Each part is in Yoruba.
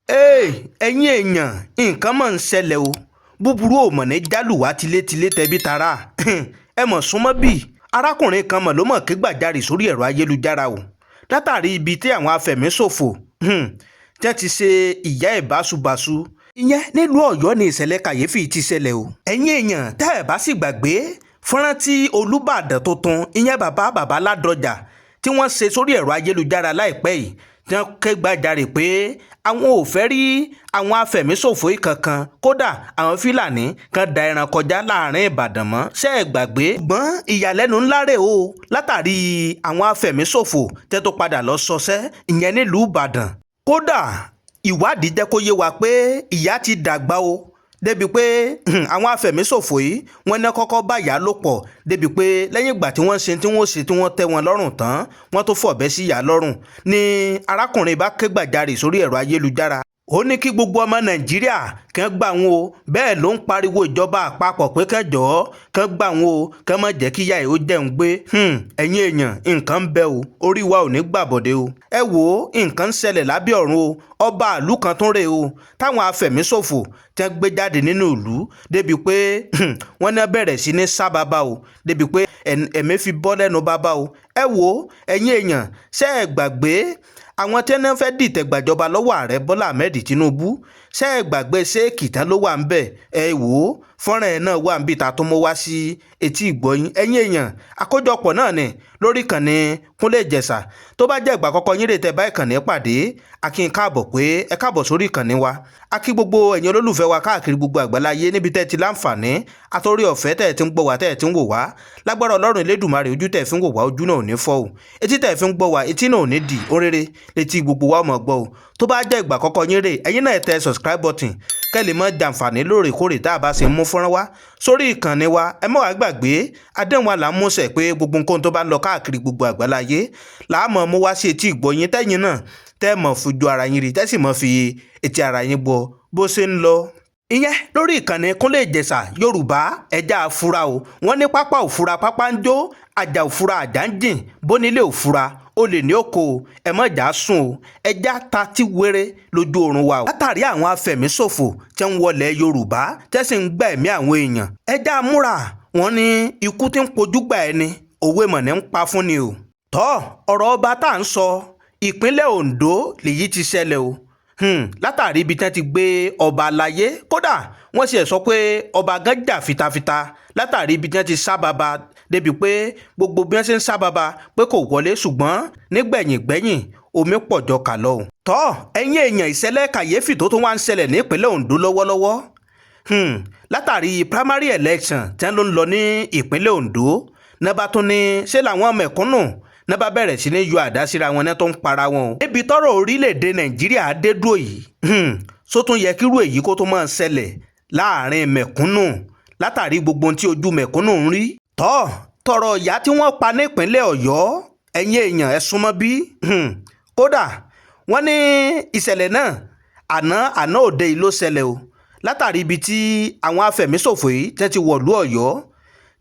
ẹ̀yin èèyàn nǹkan mọ̀ ń ṣẹlẹ̀ o búburú ò mọ̀ ní jálùwá tilétilé tẹbí tará ẹ mọ̀ súnmọ́ bíi arákùnrin kan mọ̀ ló mọ̀ ké gbàjarè sórí ẹ̀rọ ayélujára o látàrí ibi tí àwọn afẹ̀míṣòfò tẹ́ ti ṣe ìyá ẹ̀ báṣubàṣu ìyẹn nílùú Ọ̀yọ́ ni ìṣẹ̀lẹ̀ kàyéfì ti ṣẹlẹ̀ o ẹ̀yin èèyàn tẹ́ ẹ̀ bá sì gbàgbé fọ́nrán tí Olúbàdàn tuntun ìyẹn bàbá Ládọjà tí wọ́n ṣe sórí ẹ̀rọ ayélujára láìpẹ́ yìí tí wọ́n ké gbàjarè pé àwọn ò fẹ́ rí àwọn afẹ̀míṣòfò yìí kankan kódà àwọn Fúlàní kan da ẹran kọjá láàrin Ìbàdàn mọ́ ṣé ẹ gbàgbé ṣùgbọ́n ìyàlẹ́nu ńlá rèé o látàrí àwọn afẹ̀míṣòfò tẹ́ tó padà lọ sọṣẹ́ ìyẹn nílùú Ìbàdàn kódà ìwádìí jẹ́ kó yé wa pé ìyá ti dàgbà o débi pé àwọn afẹ̀míṣòfò yìí wọ́n ní kọ́kọ́ bá ìyá lò pọ̀ débi pé lẹ́yìn ìgbà tí wọ́n ṣe tí wọ́n tẹ́ wọn lọ́rùn tán wọ́n tó fọ̀bẹ sí ìyá lọ́rùn ni arákùnrin bá ké gbàjarè sórí ẹ̀rọ ayélujára ó ní kí gbogbo ọmọ Nàìjíríà kàn gbà wọn o bẹ́ẹ̀ ló ń pariwo ìjọba àpapọ̀ pé kàn jọ̀ọ́ kàn gbà wọn o kàn má jẹ́ kí ìyá ẹ̀ ó jẹun gbé ẹ̀yin èèyàn nǹkan ń bẹ o orí wa ò ní gbàbọ̀dé o ẹ wò ó nǹkan ń ṣẹlẹ̀ lábẹ́ ọ̀run o ọba ìlú kan tún rèé o táwọn afẹ̀míṣòfò tẹ́ gbé jáde nínú ìlú débi pé wọ́n ní bẹ̀rẹ̀ sí ní sá bàbá o débi pé ẹ̀mí fi bọ́ lẹ́nu bàbá o ẹ wò ó ẹ̀yin èèyàn ṣé ẹ gbàgbé àwọn tí wọ́n fẹ́ dìtẹ̀ gbàjọba lọ́wọ́ ààrẹ Bọ́lá Ahmed Tinubu ṣé ẹ gbàgbé ṣéèkì tán ló wà ń bẹ̀ ẹ wò ó fọ́nrán ẹ̀ náà wà ń bí ta tó mọ́ wá sí etí ìgbọ́yín ẹ̀yin èèyàn àkójọpọ̀ náà ni lórí ìkànnì Kúnlé Ìjẹ̀ṣà tó bá jẹ́ ìgbà àkọ́kọ́ yín rè tẹ́ bá ìkànnì pàdé a kí n káàbọ̀ pé ẹ káàbọ̀ sórí ìkànnì wa a kí gbogbo ẹ̀yin olólùfẹ́ wa káàkiri gbogbo àgbáláyé níbi tẹ́ ti láǹfààní àtòrí ọ̀fẹ́ tẹ́ ti ń gbọ́ wa tẹ́ ti ń wò wá lágbára Ọlọ́run Elédùmarè ojú tẹ́ fi ń wò wá ojú náà ò ní fọ́ o etí tẹ́ fi ń gbọ́ wa etí náà ò ní dì oréré létí gbogbo wa mọ̀ gbọ́ o tó bá jẹ́ ìgbà àkọ́kọ́ yín rè ẹ̀yin náà tẹ subscribe button kẹ́lẹ̀ mọ́ jàǹfààní lóòrèkóòrè tá a bá ṣe mú fọ́nrán wá sórí ìkànnì wa ẹ má wá gbàgbé àdéhùn àlámúṣẹ pé gbogbo nǹkan tó bá ń lọ káàkiri gbogbo àgbáláyé làámọ̀ mú wá sí etí ìgbọ̀yín tẹ́yìn náà tẹ́ mọ̀ fojú ara yín rí tẹ́sì mọ̀ fi etí ara yín gbọ́ bó ṣe ń lọ. ìyẹn lórí ìkànnì Kúnlé Ìjẹ̀ṣà Yorùbá ẹja àfura o wọ́n ní pápá òfura pápá ń jó àjà òfura àjà ń jìn bónílé òfura olè ní oko ẹ mọ̀ jà sùn o ẹja ta tí wéré lójú oorun wa o látàrí àwọn afẹ̀míṣòfò tẹ́ ń wọlé Yorùbá tẹ́sí ń gbà ẹ̀mí àwọn èèyàn ẹja múra wọn ní ikú tí ń pojú gbà ẹni òwe mọ̀ ní ń pa fún ni o tọ́ ọ̀rọ̀ ọba tá à ń sọ ìpínlẹ̀ Ondo lèyí ti ṣẹlẹ̀ o látàrí ibi tí wọ́n ti gbé ọba aláyé kódà wọ́n sì sọ pé ọba gan jà fitafita látàrí ibi tí wọ́n ti sá baba débi pé gbogbo bí wọ́n ṣe ń sá baba pé kò wọlé ṣùgbọ́n nígbẹ̀yìn omi pọ̀jọ kà lọ. tọ́ ẹ̀yin èèyàn ìṣẹ̀lẹ̀ kàyéfì tó tún wá ń ṣẹlẹ̀ ní ìpínlẹ̀ Ondo lọ́wọ́lọ́wọ́ látàrí primary election tí wọ́n ló ń lọ ní ìpínlẹ̀ Ondo náà bá tún ní ṣé làwọn mẹ̀kúnnù náà bá bẹ̀rẹ̀ sí ní yọ àdá síra wọn náà tó ń para wọn o. níbi tọ́rọ̀ orílẹ̀-èdè Nàìjíríà dé dúró yìí só tún yẹ kírú èyí kó tó máa ṣẹlẹ̀ láàrin mẹ̀kúnnù látàrí gbogbo ohun tí ojú mẹ̀kúnnù ń rí. tọrọ ìyá tí wọ́n pa nípínlẹ̀ Ọ̀yọ́ ẹ̀yin èèyàn ẹ súnmọ́ bí kódà wọ́n ní ìṣẹ̀lẹ̀ náà àná òde yìí ló ṣẹlẹ̀ o látàrí ibi tí àwọn afẹ̀míṣòfò yìí tẹ́ ti wọ̀lú Ọ̀yọ́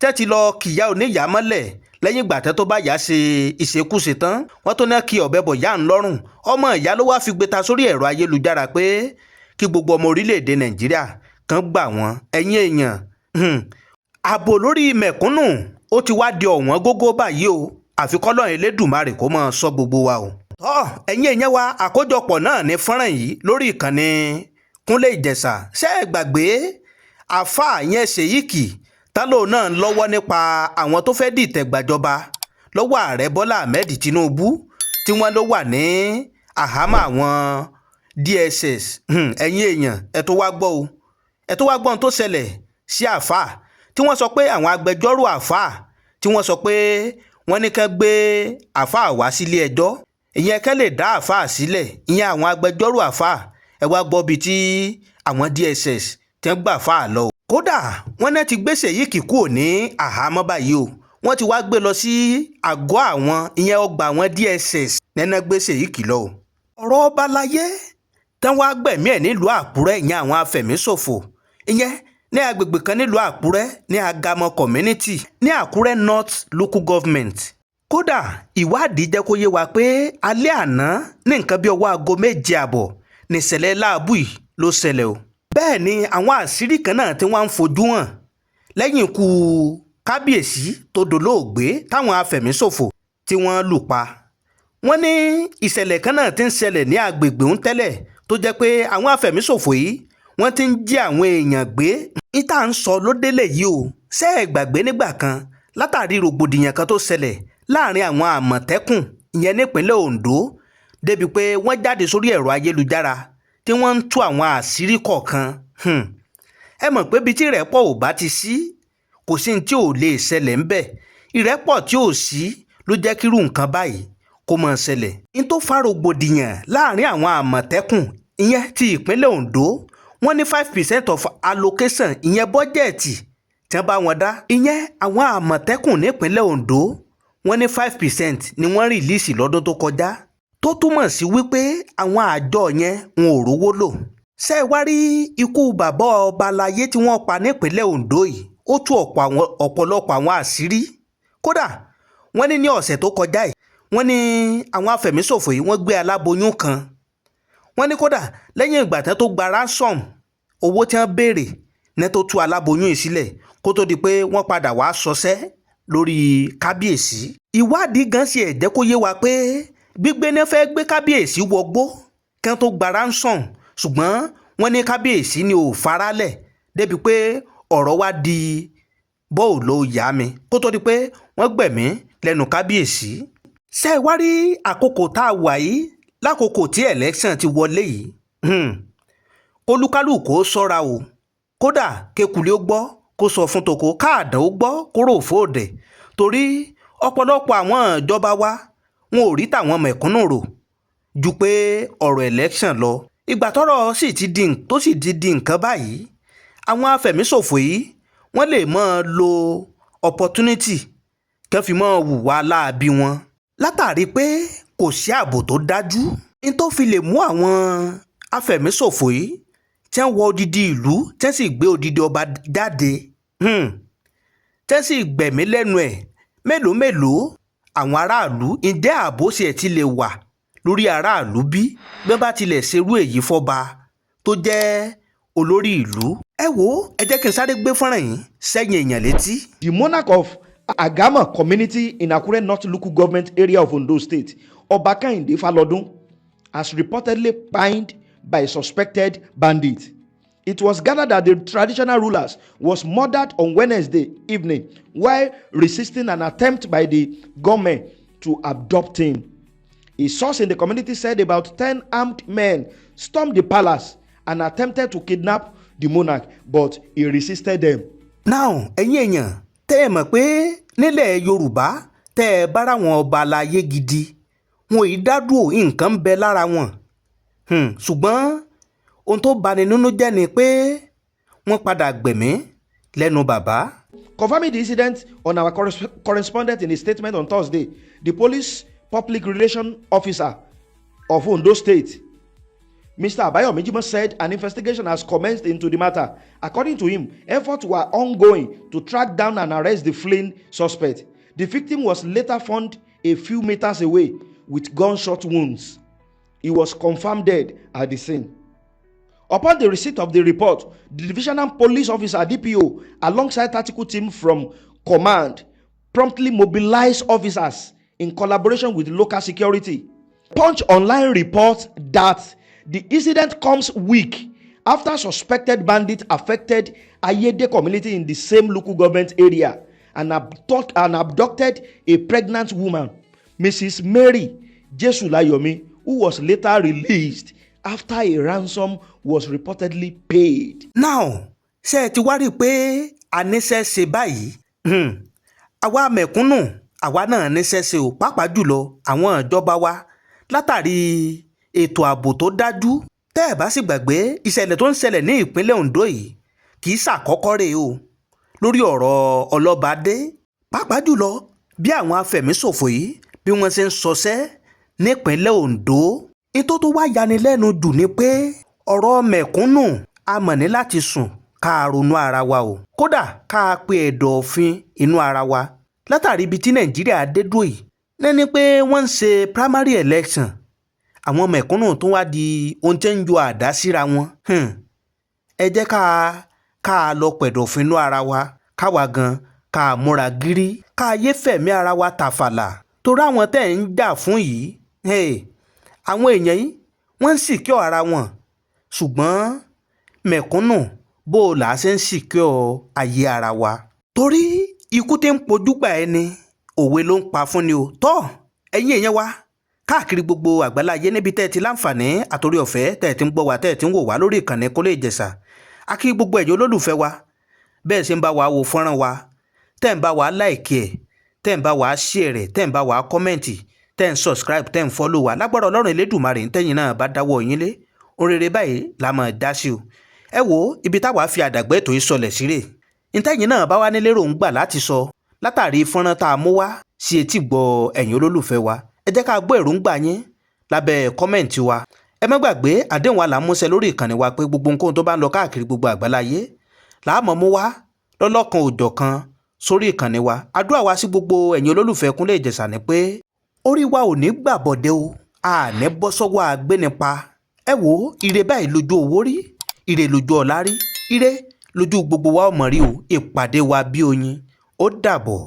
tẹ́ ti lọ kìyà oníyàá mọ́lẹ̀ lẹ́yìn ìgbà tẹ́ tó bá yá ṣe ìṣekúṣe tán wọ́n tó ní kí ọ̀bẹ bọ̀ yá ń lọ́rùn ọmọ ìyá ló wá fi gbé ta sórí ẹ̀rọ ayélujára pé kí gbogbo ọmọ orílẹ̀-èdè Nàìjíríà kan gbà wọ́n ẹ̀yin èèyàn ààbò lórí mẹ̀kúnnù ó ti wá di ọ̀wọ́n gógó báyìí o àfi k'Ọlọ́run Elédùmarè kó máa ṣọ́ gbogbo wa o. ẹ̀yin èèyàn wa àkójọpọ̀ náà ní fọ́nrán yìí lórí ìkànnì Kúnlé Ìjẹ̀ṣà ṣé ẹ gbàgbé àáfàá yẹn Ṣèyíkì tálò náà ń lọ́wọ́ nípa àwọn tó fẹ́ dìtẹ̀ gbàjọba lọ́wọ́ ààrẹ Bọ́lá Ahmed Tinubu tí wọ́n ló wà ní àhámọ́ àwọn DSS ẹ̀yin èèyàn ẹ tó wá gbọ́ o ẹ tó wá gbọ́ ohun tó ṣẹlẹ̀ sí àáfàá tí wọ́n sọ pé àwọn agbẹjọ́rò àáfàá tí wọ́n sọ pé wọ́n ní ká gbé àáfàá wá sílé ẹjọ́ ìyẹn ká lè dá àáfàá sílẹ̀ ìyẹn àwọn agbẹjọ́rò àáfàá ẹ wá gbọ́ bíi tí àwọn DSS tí wọ́n gbà àáfàá lọ kódà wọ́n náà ti gbé Ṣèyíkì kúrò ní àhámọ́ báyìí o wọ́n ti wá gbé lọ sí àgọ́ àwọn ìyẹn ọgbà àwọn DSS nẹ́nà gbé Ṣèyíkì lọ. ọ̀rọ̀ ọba láyé tán wá gbẹ̀mí ẹ̀ nílùú Àkúrẹ́ ìyẹn àwọn afẹ̀míṣòfò ìyẹn ní agbègbè kan nílùú Àkúrẹ́ ní Agamọ community ní Àkúrẹ́ North Local Government. kódà ìwádìí jẹ́ kó yé wa pé alẹ́ àná ní nǹkan bí ọwọ́ aago 7 àbọ̀ nìṣẹ̀lẹ̀ láàbù yìí ló ṣẹlẹ̀ o. bẹ́ẹ̀ ni àwọn àṣírí kan náà tí wọ́n ń fojú hàn lẹ́yìn ikú kábíyèsí tó dolóògbé táwọn afẹ̀míṣòfò tí wọ́n lù pa. wọ́n ní ìṣẹ̀lẹ̀ kan náà ti ń ṣẹlẹ̀ ní agbègbè ń tẹ́lẹ̀ tó jẹ́ pé àwọn afẹ̀míṣòfò yìí wọ́n ti ń jí àwọn èèyàn gbé. ìta ń sọ ló délé yìí o. ṣé ẹ gbàgbé nígbà kan látàrí rògbòdìyàn kan tó ṣẹlẹ̀ láàrin àwọn àmọ̀tẹ́kùn ìyẹn nípínlẹ̀ Ondo débi pé wọ́n jáde sórí ẹ̀rọ ayélujára tí wọ́n ń tú àwọn àṣírí kọ̀ọ̀kan. ẹ mọ̀ pé ibi tí ìrẹ́pọ̀ ò bá ti sí kò sí ní tí ò lè ṣẹlẹ̀ ńbẹ̀. ìrẹ́pọ̀ tí ò sí ló jẹ́ kírú nǹkan báyìí kó máa ṣẹlẹ̀. ní tó fa rògbòdìyàn láàrin àwọn àmọ̀tẹ́kùn ìyẹn ti ìpínlẹ̀ Ondo wọ́n ní 5% of allocation ìyẹn bọ́jẹ̀tì tí wọ́n bá wọn dá. ìyẹn àwọn àmọ̀tẹ́kùn nípínlẹ̀ Ondo wọ́n ní 5% ni wọ́n rìlíìsì lọ́dún tó kọjá tó túmọ̀ sí wípé àwọn àjọ yẹn wọn ò rówó lò. ṣé ẹ wá rí ikú bàbá ọba aláyé tí wọ́n pa nípínlẹ̀ Ondo yìí ó tú ọ̀pọ̀lọpọ̀ àwọn àṣírí. kódà wọ́n ní ọ̀sẹ̀ tó kọjá yìí wọ́n ní àwọn afẹ̀míṣòfò yìí wọ́n gbé aláboyún kan. wọ́n ní kódà lẹ́yìn ìgbà tán tó gba ransom owó tí wọ́n béèrè ní tó tú aláboyún yìí sílẹ̀ kó tó di pé wọ́n padà wá sọsẹ́ lórí kábíyèsí. ìwádìí gan ṣe ẹ̀ jẹ́ kó yé wa pé gbígbé ní fẹ́ gbé kábíyèsí wọgbó kí wọ́n tó gba ransom ṣùgbọ́n wọ́n ní kábíyèsí ni ò farálẹ̀ débi pé ọ̀rọ̀ wá di bọ́ọ̀lù yá mi kó tó di pé wọ́n gbẹ̀mí lẹ́nu kábíyèsí. ṣé ẹ wá rí àkókò tá a wà yìí lákòókò tí election ti wọlé yìí olúkálùkù ó ṣọ́ra o. kódà kékulé ó gbọ́ kó sọ fún toko káàdà ó gbọ́ kó rò fóòdẹ̀ torí ọ̀pọ̀lọpọ̀ àwọn ìjọba wa wọn ò rí tàwọn mẹ̀kúnnù rò ju pé ọ̀rọ̀ election lọ. ìgbà tọ́rọ̀ sì ti di nǹkan báyìí àwọn afẹ̀míṣòfò yìí wọ́n lè máa lo opportunity kí wọ́n fi máa hùwà láabi wọn látàrí pé kò sí ààbò tó dájú. ní tó fi lè mú àwọn afẹ̀míṣòfò yìí tí wọ́n wọ odidi ìlú tí wọ́n sì gbé odidi ọba jáde tí wọ́n sì gbẹ̀mí lẹ́nu ẹ̀ mélòó àwọn aráàlú ǹjẹ́ ààbò sì ẹ̀ ti lè wà lórí aráàlú bí wọ́n bá tilẹ̀ ṣerú èyí fọ́ba tó jẹ́ olórí ìlú. ẹ wo ẹ jẹ́ kí n sáré gbé fọ́nrán yìí sẹ́yìn èèyàn létí. The monarch of Agama community in Akure North Local Government area of Ondo State, Oba Kehinde Falodun, has reportedly pined by suspected bandits. It was gathered that the traditional rulers was murdered on Wednesday evening while resisting an attempt by the government to abduct him. A source in the community said about 10 armed men stormed the palace and attempted to kidnap the monarch, but he resisted them. Now, ẹ̀yin èèyàn tẹ́ ẹ mọ̀ pé nílẹ̀ Yorùbá tẹ́ ẹ bára wọn ọba aláyé gidi wọn ì dádúró nǹkan ń bẹ lára wọn. ṣùgbọ́n ohun tó bani nínú jẹ́ ni pé wọ́n padà gbẹ̀mí lẹ́nu bàbá. Confirming the incident on our correspondent in a statement on Thursday, the police public relations officer of Ondo State, Mr. Abayomi Jimoh, said an investigation has commenced into the matter. According to him, efforts were ongoing to track down and arrest the fleeing suspect. The victim was later found a few meters away with gunshot wounds. He was confirmed dead at the scene. Upon the receipt of the report, the divisional police officer DPO alongside tactical team from command promptly mobilized officers in collaboration with local security. Punch Online reports that the incident comes week after suspected bandits affected Ayede community in the same local government area and abducted a pregnant woman, Mrs. Mary Jesulayomi, who was later released after a ransom was reportedly paid. Now, ṣé ẹ ti wá rí i pé a níṣẹ́ ṣe báyìí? Àwa mẹ̀kúnnù àwa náà níṣẹ́ ṣe ò pàápàá jùlọ àwọn ìjọba wa látàrí ètò ààbò tó dájú. Tẹ́ ẹ bá sì gbàgbé ìṣẹ̀lẹ̀ tó ń ṣẹlẹ̀ ní ìpínlẹ̀ Ondo yìí kì í ṣàkọ́kọ́ rèé o lórí ọ̀rọ̀ ọlọ́bàdé pàápàá jùlọ bí àwọn afẹ̀míṣòfò yìí bí wọ́n ṣe ń ṣọṣẹ́ nípínlẹ̀ Ondo. Ètò tó wá yanilẹ́nu jù ni pé ọ̀rọ̀ mẹ̀kúnnù a mọ̀ ní láti sùn ká ronú ara wa o kódà ká pe ẹ̀dọ̀ òfin inú ara wa látàrí ibi tí Nàìjíríà dé dúró yìí lẹ́ni pé wọ́n ń ṣe primary election àwọn mẹ̀kúnnù tó wá di ohun tí ń yọ àdá síra wọn. ẹ jẹ́ ká lọ pẹ̀dọ̀fínú ara wa káwa gan ká múra gírí ká yé fẹ̀mí ara wa tàfàlà torí àwọn tẹ́ ń jà fún yìí àwọn èèyàn yìí wọ́n ń sìkíọ̀ ara wọn ṣùgbọ́n mẹ̀kúnnù bó o là á ṣe ń sìkíọ̀ ayé ara wa torí ikú tí ń pojúgbà ẹni òwe ló ń pa fún ni o tọ́ ẹ̀yin èèyàn wa káàkiri gbogbo àgbáláyé níbi tẹ́ ẹ ti láǹfààní àtòrí ọ̀fẹ́ tẹ́ ẹ ti ń gbọ́ wa tẹ́ ẹ ti ń wò wá lórí ìkànnì Kólé Ìjẹ̀ṣà a kí gbogbo ẹ̀yin olólùfẹ́ wa bẹ́ẹ̀ ṣe ń bá wa wo fọ́nrán wa tẹ́ ẹ̀ ń bá wa láìkì ẹ̀ tẹ́ ẹ̀ ń bá wa share rẹ̀ tẹ́ ẹ̀ ń bá wa kọ́mẹ̀ntì tẹ́ ẹ̀ ń subscribe tẹ́ ẹ̀ ń follow wa lágbára Ọlọ́run Elédùmarè ń tẹ́yìn náà bá dáwọ́ yín lé ohun rere báyìí la máa dá sí o ẹ wo ibi táwa fi àdàgbẹ́ ètò yìí sọlẹ̀ sí rè ntẹ́yìn náà bá wá nílé ròǹgbà láti sọ látàrí fọ́nrán tá a mú wá sí etí gbọ́ ẹ̀yin olólùfẹ́ wa ẹ jẹ́ ká gbọ́ èròǹgbà yín lábẹ́ kọ́mẹ̀ntì wa ẹ má gbàgbé àdéhùn wa là ń múṣẹ lórí ìkànnì wa pé gbogbo nǹkan tó bá ń lọ káàkiri gbogbo àgbáláyé làámọ̀ mú wá lọ́lọ́kan òjọ̀kan sórí ìkànnì wa àdúrà wa sí gbogbo ẹ̀yin olólùfẹ́ Kúnlé Ìjẹ̀ṣà ni pé orí wa ò ní gbàbọ̀dé o àní bọ́ sọ́wọ́ agbénipa ẹ wo ire báyìí lójú owó rí ire lójú ọ̀la rí ire lójú gbogbo wa ọmọ rí o ìpàdé wa bí oyin ó dàbọ̀.